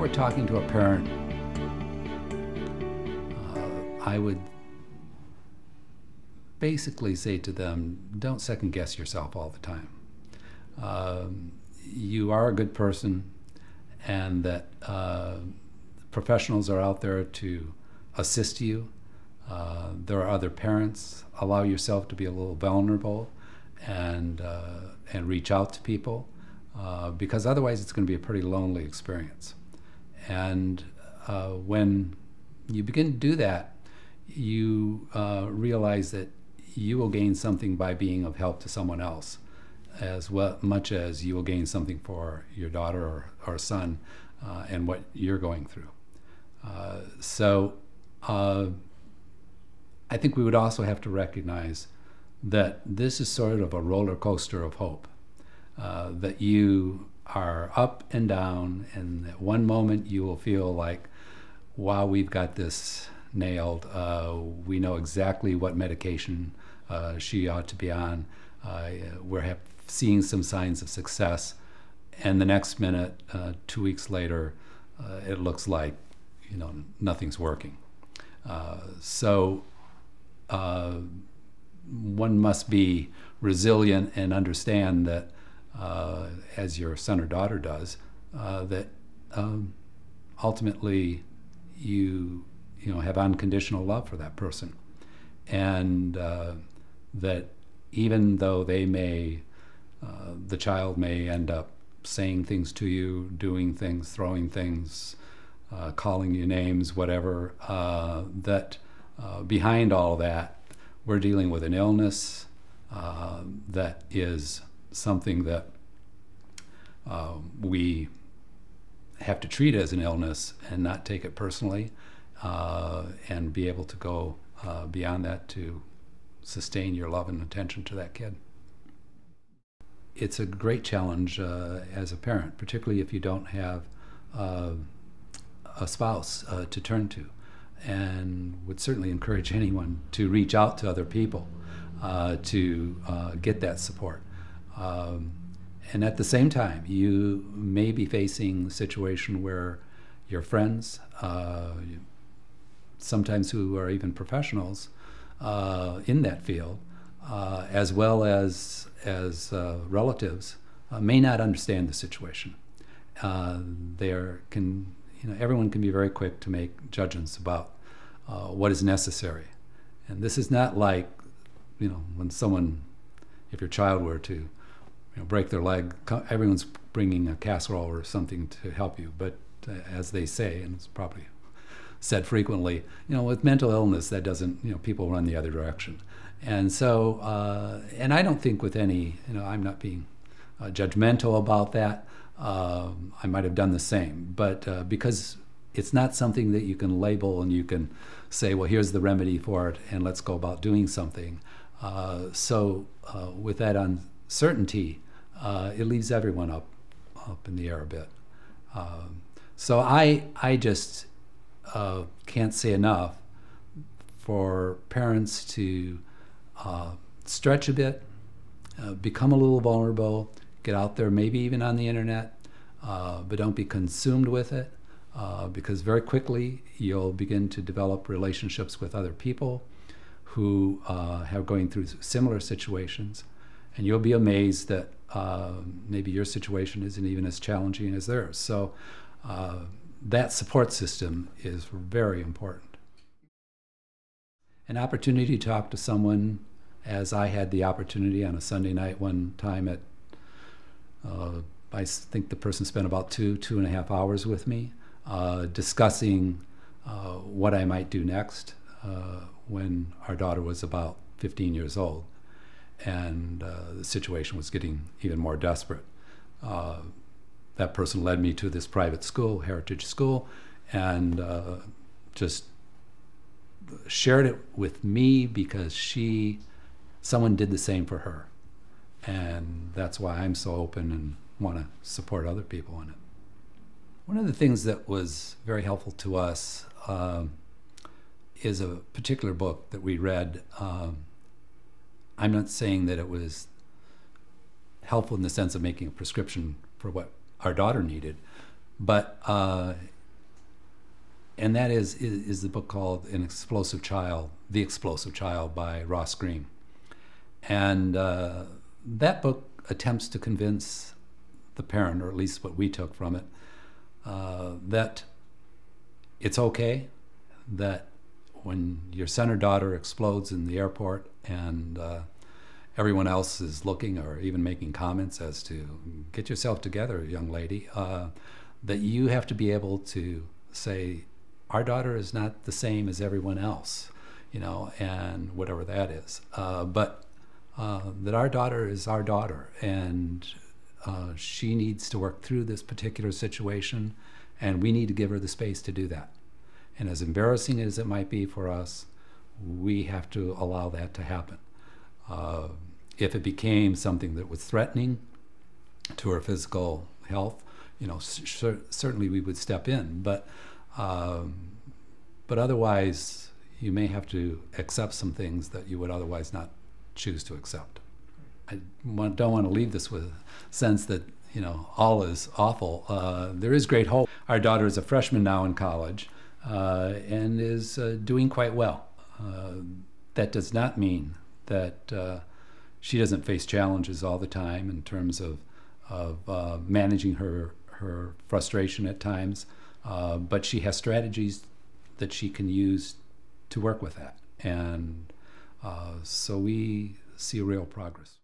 were talking to a parent, I would basically say to them, don't second guess yourself all the time. You are a good person, and that professionals are out there to assist you. There are other parents. Allow yourself to be a little vulnerable and reach out to people, because otherwise it's going to be a pretty lonely experience. And when you begin to do that, you realize that you will gain something by being of help to someone else, as much as you will gain something for your daughter or son and what you're going through. So I think we would also have to recognize that this is sort of a roller coaster of hope, that you are up and down, and at one moment you will feel like, wow, we've got this nailed. We know exactly what medication she ought to be on. We're seeing some signs of success, and the next minute, 2 weeks later, it looks like, you know, nothing's working. So one must be resilient and understand that, as your son or daughter does, that ultimately you have unconditional love for that person, and that even though the child may end up saying things to you, doing things, throwing things, calling you names, whatever, that behind all that, we're dealing with an illness that is something that we have to treat as an illness and not take it personally, and be able to go beyond that to sustain your love and attention to that kid. It's a great challenge as a parent, particularly if you don't have a spouse to turn to, and would certainly encourage anyone to reach out to other people to get that support. And at the same time, you may be facing a situation where your friends, sometimes who are even professionals in that field, as well as relatives, may not understand the situation. Everyone can be very quick to make judgments about what is necessary. And this is not like, when someone, if your child were to break their leg, everyone's bringing a casserole or something to help you. But as they say, and it's probably said frequently, with mental illness, that doesn't, people run the other direction. And so, and I don't think with any, I'm not being judgmental about that. I might have done the same, but because it's not something that you can label and you can say, well, here's the remedy for it, and let's go about doing something. So with that uncertainty, it leaves everyone up in the air a bit. So I just can't say enough for parents to stretch a bit, become a little vulnerable, get out there, maybe even on the internet, but don't be consumed with it, because very quickly you'll begin to develop relationships with other people who are going through similar situations, and you'll be amazed that maybe your situation isn't even as challenging as theirs. So that support system is very important. An opportunity to talk to someone, as I had the opportunity on a Sunday night one time at, I think the person spent about 2.5 hours with me, discussing what I might do next when our daughter was about 15 years old, and the situation was getting even more desperate. That person led me to this private school, Heritage School, and just shared it with me because someone did the same for her. And that's why I'm so open and want to support other people in it. One of the things that was very helpful to us is a particular book that we read. I'm not saying that it was helpful in the sense of making a prescription for what our daughter needed, but And that is the book called The Explosive Child by Ross Greene. And that book attempts to convince the parent, or at least what we took from it, that it's okay that when your son or daughter explodes in the airport and everyone else is looking or even making comments as to, get yourself together, young lady, that you have to be able to say, our daughter is not the same as everyone else, you know, and whatever that is. But that our daughter is our daughter, and she needs to work through this particular situation, and we need to give her the space to do that. And as embarrassing as it might be for us, we have to allow that to happen. If it became something that was threatening to her physical health, you know, certainly we would step in. But otherwise, you may have to accept some things that you would otherwise not choose to accept. I don't want to leave this with a sense that, you know, all is awful. There is great hope. Our daughter is a freshman now in college and is doing quite well. That does not mean that she doesn't face challenges all the time in terms of managing her frustration at times, but she has strategies that she can use to work with that. And so we see real progress.